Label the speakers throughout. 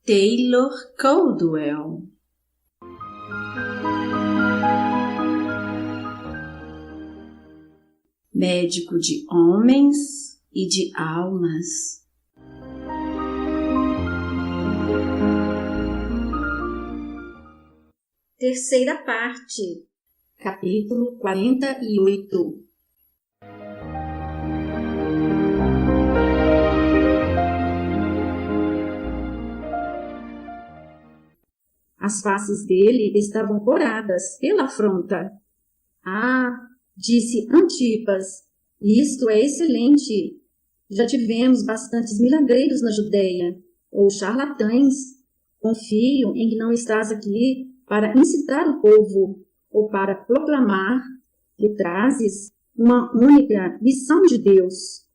Speaker 1: Taylor Caldwell. Médico de homens e de almas.
Speaker 2: Terceira parte, capítulo 48. As faces dele estavam coradas pela afronta. Ah, disse Antipas, isto é excelente. Já tivemos bastantes milagreiros na Judéia, ou charlatães. Confio em que não estás aqui para incitar o povo, ou para proclamar que trazes uma única missão de Deus.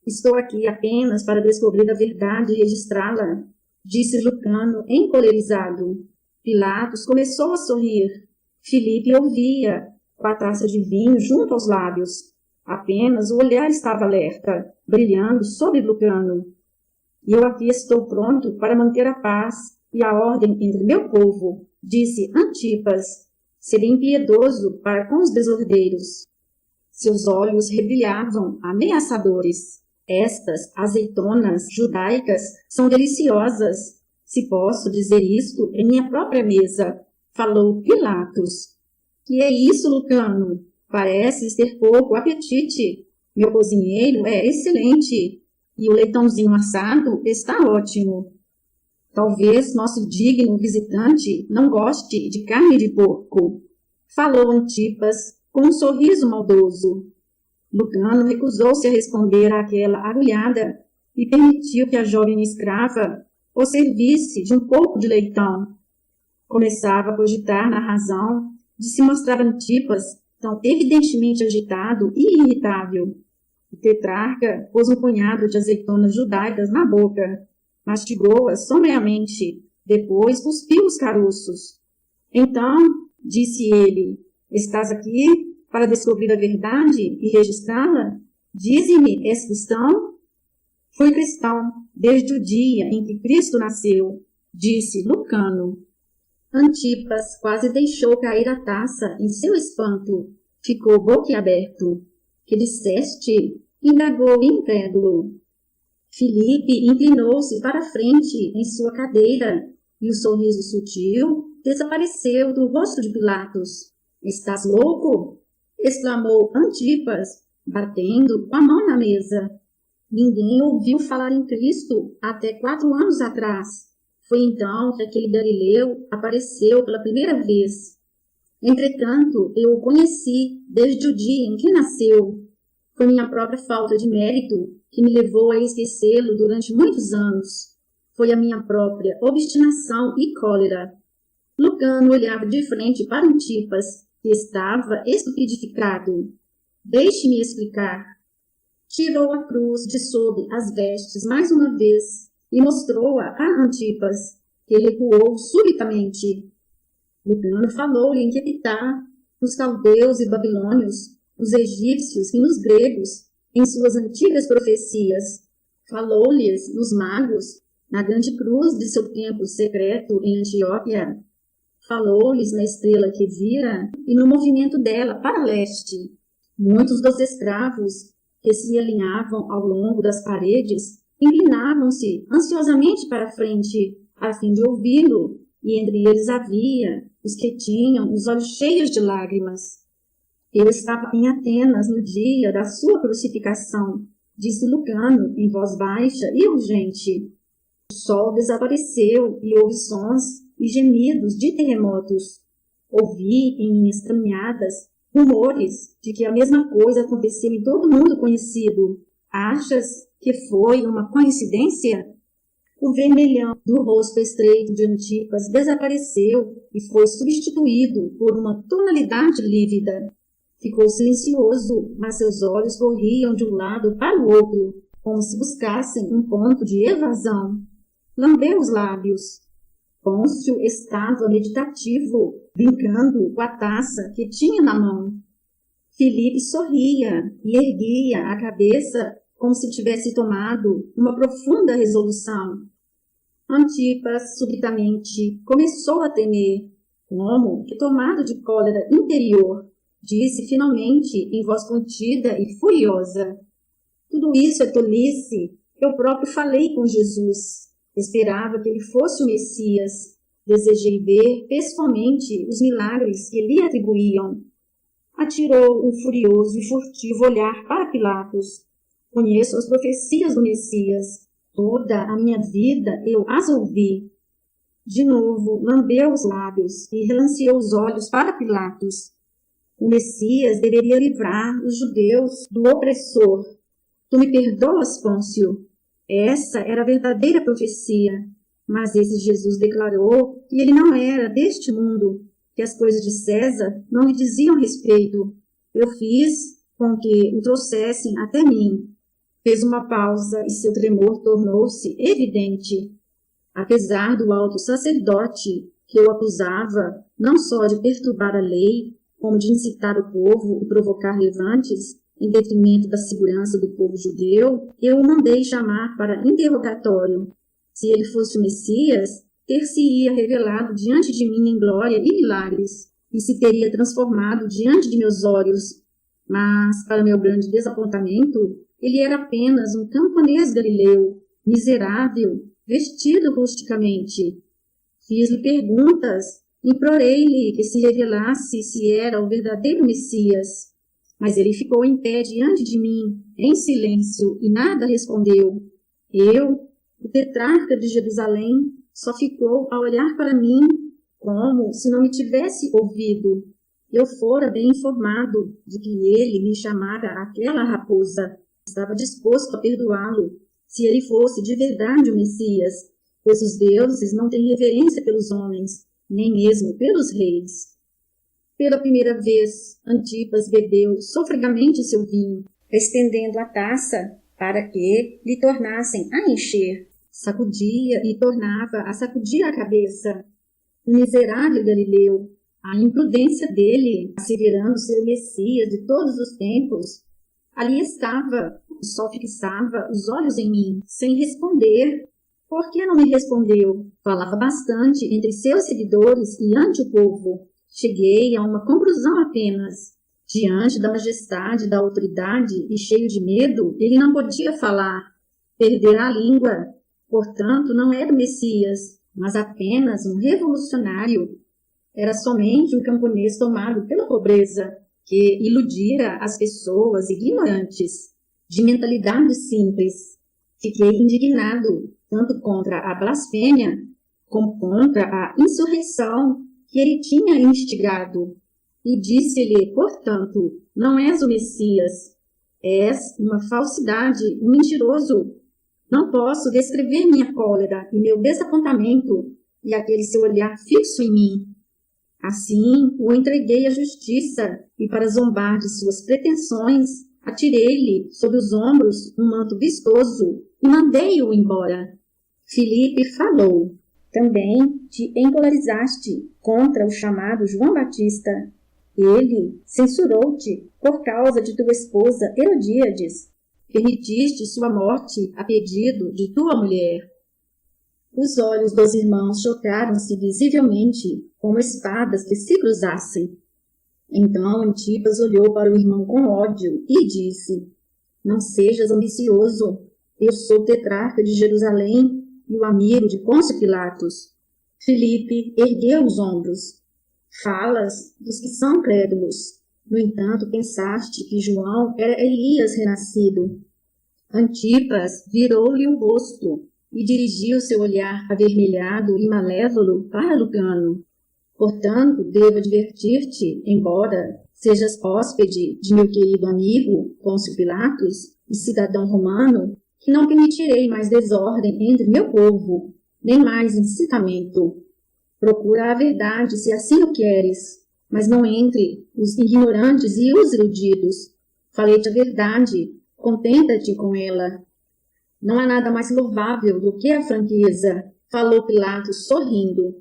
Speaker 2: Estou aqui apenas para descobrir a verdade e registrá-la, disse Lucano, encolerizado. Pilatos começou a sorrir. Filipe ouvia, com a taça de vinho junto aos lábios. Apenas o olhar estava alerta, brilhando sobre Lucano. Eu aqui estou pronto para manter a paz e a ordem entre meu povo, disse Antipas. Serei impiedoso para com os desordeiros. Seus olhos rebrilhavam, ameaçadores. Estas azeitonas judaicas são deliciosas. Se posso dizer isto em minha própria mesa, falou Pilatos. Que é isso, Lucano? Pareces ter pouco apetite. Meu cozinheiro é excelente, e o leitãozinho assado está ótimo. Talvez nosso digno visitante não goste de carne de porco, falou Antipas com um sorriso maldoso. Lucano recusou-se a responder àquela agulhada e permitiu que a jovem escrava o servisse de um pouco de leitão. Começava a cogitar na razão de se mostrar Antipas tão evidentemente agitado e irritável. O tetrarca pôs um punhado de azeitonas judaicas na boca, mastigou-as sombriamente, depois cuspiu os caroços. Então, disse ele, estás aqui para descobrir a verdade e registrá-la? Dize-me, és cristão? Fui cristão desde o dia em que Cristo nasceu, disse Lucano. Antipas quase deixou cair a taça em seu espanto. Ficou boquiaberto. Que disseste? Indagou incrédulo. Filipe inclinou-se para a frente em sua cadeira e o sorriso sutil desapareceu do rosto de Pilatos. Estás louco? Exclamou Antipas, batendo com a mão na mesa. Ninguém ouviu falar em Cristo até 4 anos atrás. Foi então que aquele Galileu apareceu pela primeira vez. Entretanto, eu o conheci desde o dia em que nasceu. Foi minha própria falta de mérito que me levou a esquecê-lo durante muitos anos. Foi a minha própria obstinação e cólera. Lucano olhava de frente para Antipas, que estava estupidificado. Deixe-me explicar. Tirou a cruz de sob as vestes mais uma vez e mostrou-a a Antipas, que recuou subitamente. Lucano falou-lhe em que habitar, nos caldeus e babilônios, nos egípcios e nos gregos, em suas antigas profecias. Falou-lhes nos magos, na grande cruz de seu templo secreto em Antioquia. Falou-lhes na estrela que vira e no movimento dela para leste. Muitos dos escravos que se alinhavam ao longo das paredes inclinavam-se ansiosamente para a frente, a fim de ouvi-lo, e entre eles havia os que tinham os olhos cheios de lágrimas. Eu estava em Atenas no dia da sua crucificação, disse Lucano em voz baixa e urgente. O sol desapareceu e houve sons e gemidos de terremotos. Ouvi em minhas caminhadas rumores de que a mesma coisa aconteceu em todo mundo conhecido. Achas que foi uma coincidência? O vermelhão do rosto estreito de Antipas desapareceu e foi substituído por uma tonalidade lívida. Ficou silencioso, mas seus olhos corriam de um lado para o outro, como se buscassem um ponto de evasão. Lambeu os lábios. Pôncio estava meditativo, brincando com a taça que tinha na mão. Filipe sorria e erguia a cabeça como se tivesse tomado uma profunda resolução. Antipas subitamente começou a temer, como que tomado de cólera interior, disse finalmente em voz contida e furiosa: tudo isso é tolice. Eu próprio falei com Jesus. Esperava que ele fosse o Messias. Desejei ver pessoalmente os milagres que lhe atribuíam. Atirou um furioso e furtivo olhar para Pilatos. Conheço as profecias do Messias. Toda a minha vida eu as ouvi. De novo, lambeu os lábios e relanceou os olhos para Pilatos. O Messias deveria livrar os judeus do opressor. Tu me perdoas, Pôncio? Essa era a verdadeira profecia. Mas esse Jesus declarou que ele não era deste mundo, que as coisas de César não lhe diziam respeito. Eu fiz com que o trouxessem até mim. Fez uma pausa e seu tremor tornou-se evidente. Apesar do alto sacerdote que o acusava não só de perturbar a lei, como de incitar o povo e provocar levantes em detrimento da segurança do povo judeu, eu o mandei chamar para interrogatório. Se ele fosse o Messias, ter-se-ia revelado diante de mim em glória e milagres, e se teria transformado diante de meus olhos. Mas, para meu grande desapontamento, ele era apenas um camponês galileu, miserável, vestido rusticamente. Fiz-lhe perguntas, implorei-lhe que se revelasse se era o verdadeiro Messias. Mas ele ficou em pé diante de mim, em silêncio, e nada respondeu. Eu, o tetrarca de Jerusalém, só ficou a olhar para mim, como se não me tivesse ouvido. Eu fora bem informado de que ele me chamara aquela raposa. Estava disposto a perdoá-lo, se ele fosse de verdade o Messias, pois os deuses não têm reverência pelos homens, nem mesmo pelos reis. Pela primeira vez, Antipas bebeu sofregamente seu vinho, estendendo a taça para que lhe tornassem a encher. Sacudia e tornava a sacudir a cabeça. O miserável Galileu, a imprudência dele, asseverando ser o Messias de todos os tempos, ali estava, o sol fixava os olhos em mim, sem responder. Por que não me respondeu? Falava bastante entre seus seguidores e ante o povo. Cheguei a uma conclusão apenas. Diante da majestade da autoridade e cheio de medo, ele não podia falar. Perdera a língua. Portanto, não era o Messias, mas apenas um revolucionário. Era somente um camponês tomado pela pobreza, que iludira as pessoas ignorantes, de mentalidade simples. Fiquei indignado, tanto contra a blasfêmia, como contra a insurreição que ele tinha instigado. E disse-lhe, portanto, não és o Messias, és uma falsidade, um mentiroso. Não posso descrever minha cólera e meu desapontamento e aquele seu olhar fixo em mim. Assim, o entreguei à justiça e, para zombar de suas pretensões, atirei-lhe sobre os ombros um manto vistoso e mandei-o embora. Filipe falou. Também te encolerizaste contra o chamado João Batista. Ele censurou-te por causa de tua esposa Herodíades. Permitiste sua morte a pedido de tua mulher. Os olhos dos irmãos chocaram-se visivelmente, como espadas que se cruzassem. Então Antipas olhou para o irmão com ódio e disse: Não sejas ambicioso. Eu sou tetrarca de Jerusalém e o amigo de Pôncio Pilatos. Filipe ergueu os ombros. Falas dos que são crédulos. No entanto, pensaste que João era Elias renascido. Antipas virou-lhe o rosto e dirigiu seu olhar avermelhado e malévolo para Lucano. Portanto, devo advertir-te, embora sejas hóspede de meu querido amigo Pôncio Pilatos e cidadão romano, que não permitirei mais desordem entre meu povo, nem mais incitamento. Procura a verdade, se assim o queres, mas não entre os ignorantes e os iludidos. Falei-te a verdade, contenta-te com ela. Não há nada mais louvável do que a franqueza, falou Pilatos sorrindo.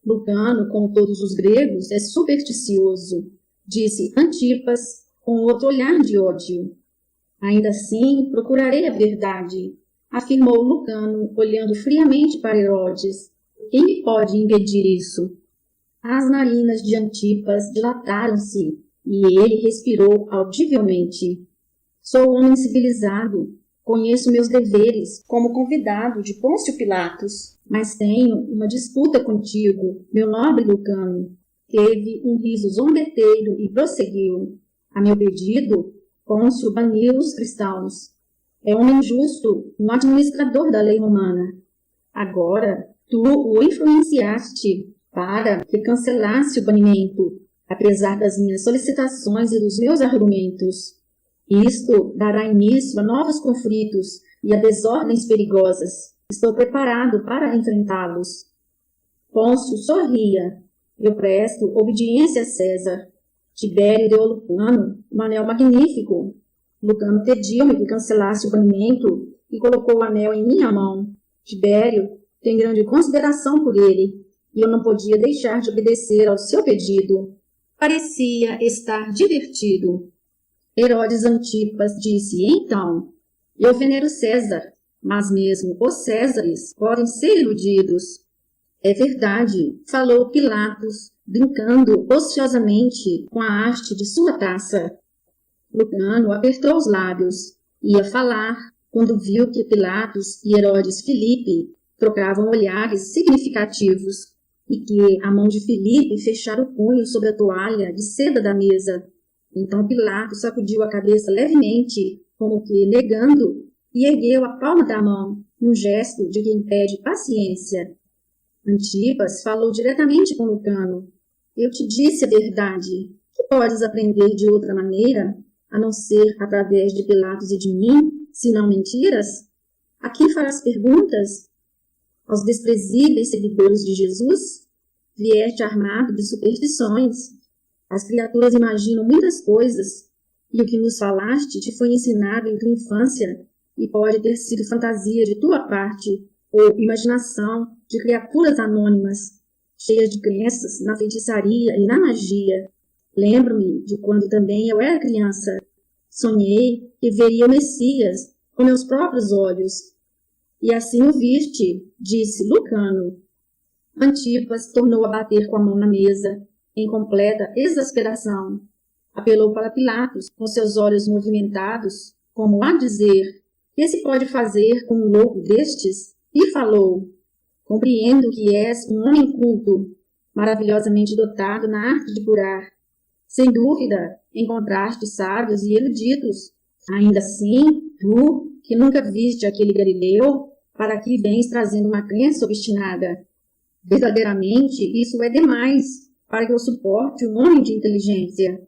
Speaker 2: Lucano, como todos os gregos, é supersticioso, disse Antipas com outro olhar de ódio. Ainda assim, procurarei a verdade. afirmou Lucano, olhando friamente para Herodes. Quem me pode impedir isso? As narinas de Antipas dilataram-se e ele respirou audivelmente. Sou homem civilizado, conheço meus deveres como convidado de Pôncio Pilatos, mas tenho uma disputa contigo, meu nobre Lucano. Teve um riso zombeteiro e prosseguiu. A meu pedido, Pôncio baniu os cristãos. É um injusto, um administrador da lei romana. Agora, tu o influenciaste para que cancelasse o banimento, apesar das minhas solicitações e dos meus argumentos. Isto dará início a novos conflitos e a desordens perigosas. Estou preparado para enfrentá-los. Pôncio sorria. Eu presto obediência a César. Tibério deu a Lucano um anel magnífico. Lucano pediu-me que cancelasse o banimento e colocou o anel em minha mão. Tibério tem grande consideração por ele, e eu não podia deixar de obedecer ao seu pedido. Parecia estar divertido. Herodes Antipas disse, então, eu venero César, mas mesmo os Césares podem ser iludidos. É verdade, falou Pilatos, brincando ociosamente com a haste de sua taça. Lucano apertou os lábios. Ia falar, quando viu que Pilatos e Herodes Filipe trocavam olhares significativos e que a mão de Filipe fechara o punho sobre a toalha de seda da mesa. Então Pilatos sacudiu a cabeça levemente, como que negando, e ergueu a palma da mão, num gesto de quem pede paciência. Antipas falou diretamente com Lucano. Eu te disse a verdade. Que podes aprender de outra maneira, a não ser através de Pilatos e de mim, se não mentiras? A quem farás perguntas? Aos desprezíveis seguidores de Jesus? Vieste armado de superstições. As criaturas imaginam muitas coisas, e o que nos falaste te foi ensinado em tua infância, e pode ter sido fantasia de tua parte, ou imaginação de criaturas anônimas, cheias de crenças na feitiçaria e na magia. Lembro-me de quando também eu era criança. Sonhei que veria o Messias com meus próprios olhos. E assim o viste, disse Lucano. Antipas tornou a bater com a mão na mesa, em completa exasperação. Apelou para Pilatos, com seus olhos movimentados, como a dizer, que se pode fazer com um louco destes? E falou, compreendo que és um homem culto, maravilhosamente dotado na arte de curar. Sem dúvida, encontraste sábios e eruditos. Ainda assim, tu, que nunca viste aquele Galileu, para aqui vens trazendo uma crença obstinada. Verdadeiramente, isso é demais, para que eu suporte um homem de inteligência.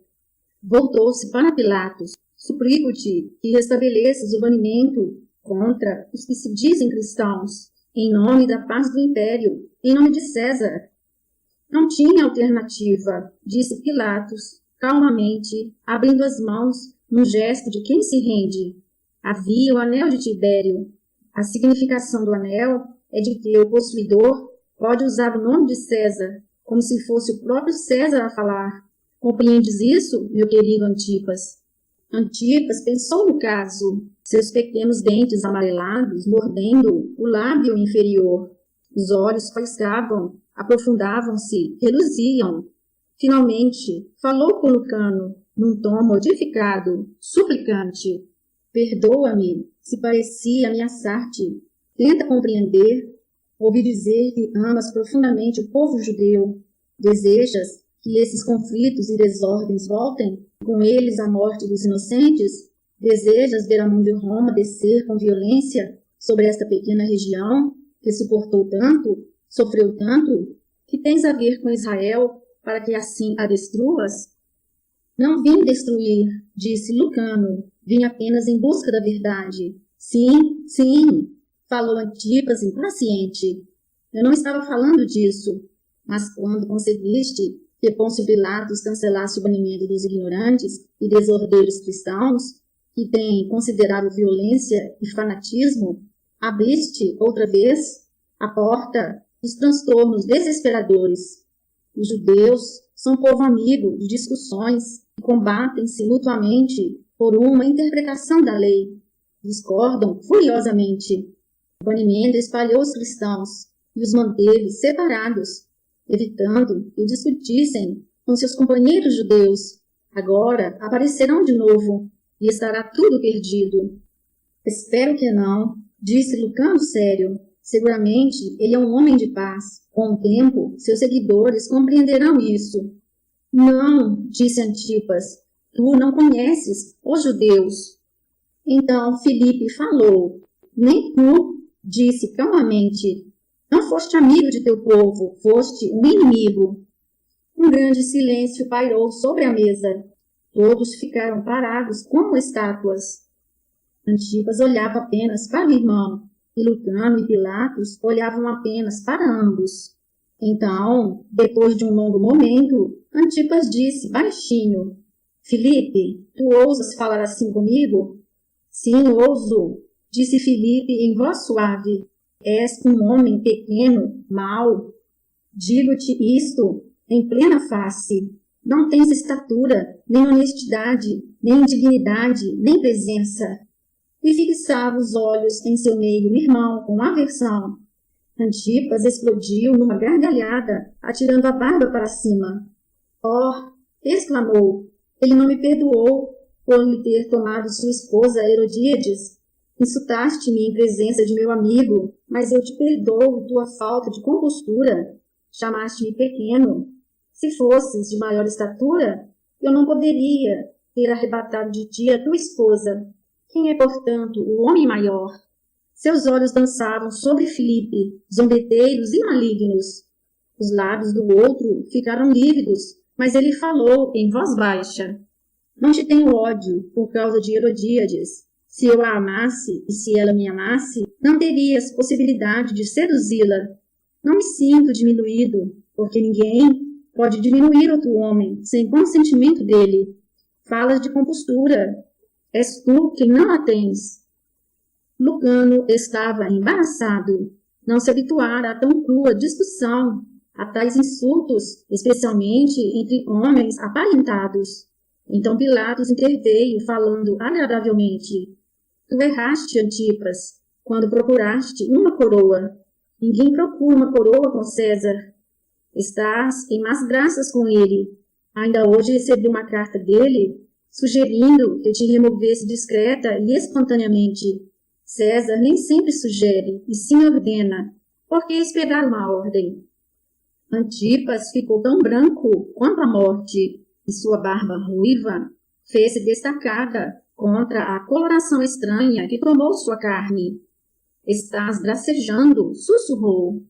Speaker 2: Voltou-se para Pilatos. Suplico-te que restabeleças o banimento contra os que se dizem cristãos, em nome da paz do império, em nome de César. Não tinha alternativa, disse Pilatos, calmamente, abrindo as mãos num gesto de quem se rende. Havia o anel de Tibério. A significação do anel é de que o possuidor pode usar o nome de César, como se fosse o próprio César a falar. Compreendes isso, meu querido Antipas? Antipas pensou no caso, seus pequenos dentes amarelados mordendo o lábio inferior. Os olhos faiscavam, aprofundavam-se, reluziam. Finalmente, falou com Lucano, num tom modificado, suplicante. Perdoa-me, se parecia ameaçar-te. Tenta compreender. Ouvi dizer que amas profundamente o povo judeu. Desejas que esses conflitos e desordens voltem, com eles a morte dos inocentes? Desejas ver a mão de Roma descer com violência sobre esta pequena região, que suportou tanto, sofreu tanto? Que tens a ver com Israel, para que assim a destruas? Não vim destruir, disse Lucano, vim apenas em busca da verdade. Sim, sim, falou Antipas impaciente. Eu não estava falando disso, mas quando conseguiste que Pôncio Pilatos cancelasse o banimento dos ignorantes e desordeiros cristãos, que têm considerável violência e fanatismo, abriste, outra vez, a porta dos transtornos desesperadores. Os judeus são povo amigo de discussões que combatem-se mutuamente por uma interpretação da lei. Discordam furiosamente. O banimento espalhou os cristãos e os manteve separados, evitando que discutissem com seus companheiros judeus. Agora aparecerão de novo e estará tudo perdido. Espero que não, disse Lucano sério. Seguramente ele é um homem de paz. Com o tempo, seus seguidores compreenderão isso. Não, disse Antipas, tu não conheces os judeus. Então Filipe falou. Nem tu, disse calmamente. Não foste amigo de teu povo, foste um inimigo. Um grande silêncio pairou sobre a mesa. Todos ficaram parados como estátuas. Antipas olhava apenas para o irmão, e Lucano e Pilatos olhavam apenas para ambos. Então, depois de um longo momento, Antipas disse baixinho: Filipe, tu ousas falar assim comigo? Sim, ouso, disse Filipe em voz suave. És um homem pequeno, mau. Digo-te isto em plena face. Não tens estatura, nem honestidade, nem dignidade, nem presença. E fixava os olhos em seu meio-irmão com aversão. Antipas explodiu numa gargalhada, atirando a barba para cima. Oh! Exclamou. Ele não me perdoou por lhe ter tomado sua esposa Herodíades. Insultaste-me em presença de meu amigo, mas eu te perdoo tua falta de compostura. Chamaste-me pequeno. Se fosses de maior estatura, eu não poderia ter arrebatado de ti a tua esposa. Quem é, portanto, o homem maior? Seus olhos dançavam sobre Filipe, zombeteiros e malignos. Os lábios do outro ficaram lívidos, mas ele falou em voz baixa. Não te tenho ódio por causa de Herodíades. Se eu a amasse e se ela me amasse, não terias possibilidade de seduzi-la. Não me sinto diminuído, porque ninguém pode diminuir outro homem sem consentimento dele. Falas de compostura. És tu que não a tens. Lucano estava embaraçado. Não se habituara a tão crua discussão, a tais insultos, especialmente entre homens aparentados. Então Pilatos interveio, falando agradavelmente. Tu erraste, Antipas, quando procuraste uma coroa. Ninguém procura uma coroa com César. Estás em más graças com ele. Ainda hoje recebi uma carta dele, sugerindo que te removesse discreta e espontaneamente. César nem sempre sugere, e sim ordena. Por que esperar uma ordem? Antipas ficou tão branco quanto a morte, e sua barba ruiva fez-se destacada contra a coloração estranha que tomou sua carne. Estás gracejando, sussurrou.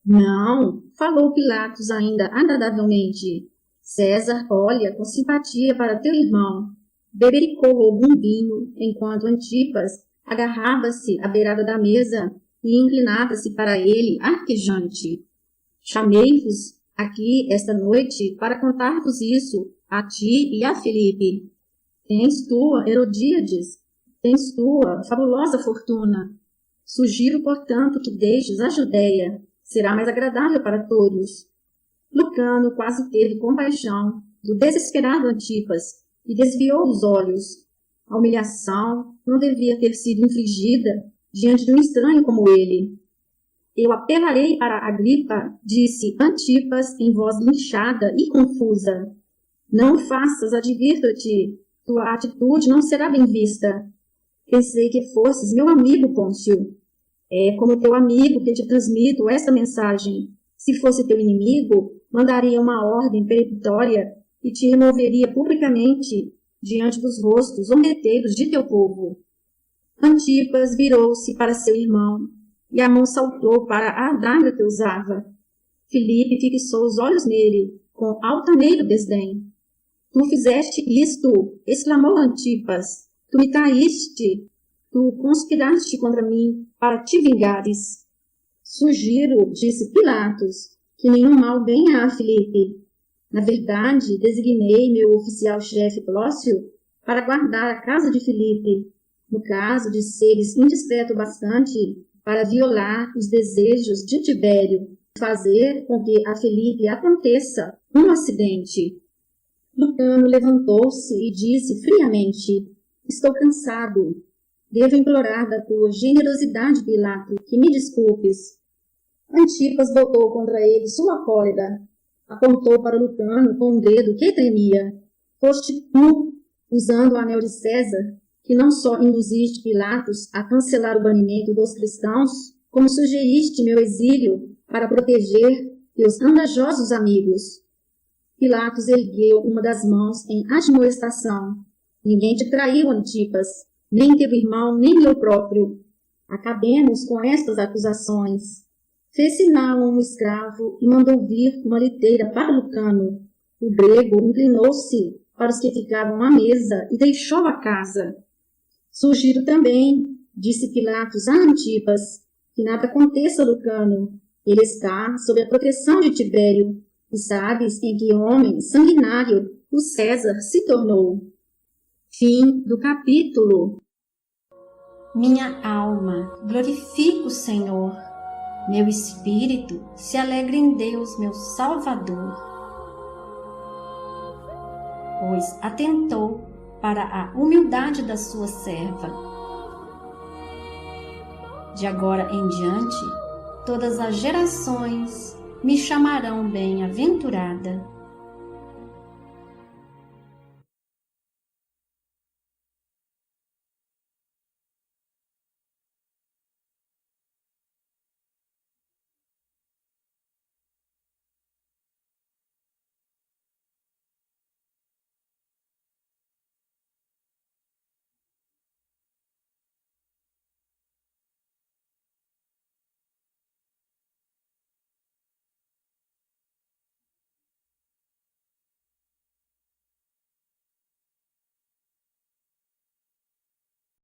Speaker 2: Não, falou Pilatos ainda agradavelmente. César olha com simpatia para teu irmão. Bebericou algum vinho, enquanto Antipas agarrava-se à beirada da mesa e inclinava-se para ele, arquejante. Chamei-vos aqui esta noite para contar-vos isso, a ti e a Filipe. Tens tua Herodíades, tens tua fabulosa fortuna. Sugiro, portanto, que deixes a Judéia. Será mais agradável para todos. Lucano quase teve compaixão do desesperado Antipas e desviou os olhos. A humilhação não devia ter sido infligida diante de um estranho como ele. Eu apelarei para Agripa, disse Antipas em voz inchada e confusa. Não o faças, advirto-te. Tua atitude não será bem vista. Pensei que fosses meu amigo, Pôncio. É como teu amigo que te transmito esta mensagem. Se fosse teu inimigo, mandaria uma ordem peremptória e te removeria publicamente diante dos rostos zombeteiros de teu povo. Antipas virou-se para seu irmão e a mão saltou para a adaga que usava. Filipe fixou os olhos nele com altaneiro desdém. Tu fizeste isto, exclamou Antipas. Tu me traíste, tu conspiraste contra mim para te vingares. Sugiro, disse Pilatos, que nenhum mal venha a Filipe. Na verdade, designei meu oficial-chefe Plócio para guardar a casa de Filipe, no caso de seres indiscreto bastante para violar os desejos de Tibério, fazer com que a Filipe aconteça um acidente. Lucano levantou-se e disse friamente: Estou cansado. devo implorar da tua generosidade, Pilato, que me desculpes. Antipas voltou contra ele sua cólera. Apontou para Lucano com um dedo que tremia. Foste tu, usando o anel de César, que não só induziste Pilatos a cancelar o banimento dos cristãos, como sugeriste meu exílio para proteger teus andajosos amigos. Pilatos ergueu uma das mãos em admoestação. Ninguém te traiu, Antipas, nem teu irmão, nem eu próprio. Acabemos com estas acusações. Fez sinal a um escravo e mandou vir uma liteira para Lucano. O grego inclinou-se para os que ficavam à mesa e deixou a casa. Sugiro também, disse Pilatos a Antipas, que nada aconteça a Lucano. Ele está sob a proteção de Tibério, e sabes em que homem sanguinário o César se tornou. Fim do capítulo.
Speaker 1: Minha alma glorifica o Senhor. Meu espírito se alegra em Deus, meu Salvador, pois atentou para a humildade da sua serva. De agora em diante, todas as gerações me chamarão bem-aventurada.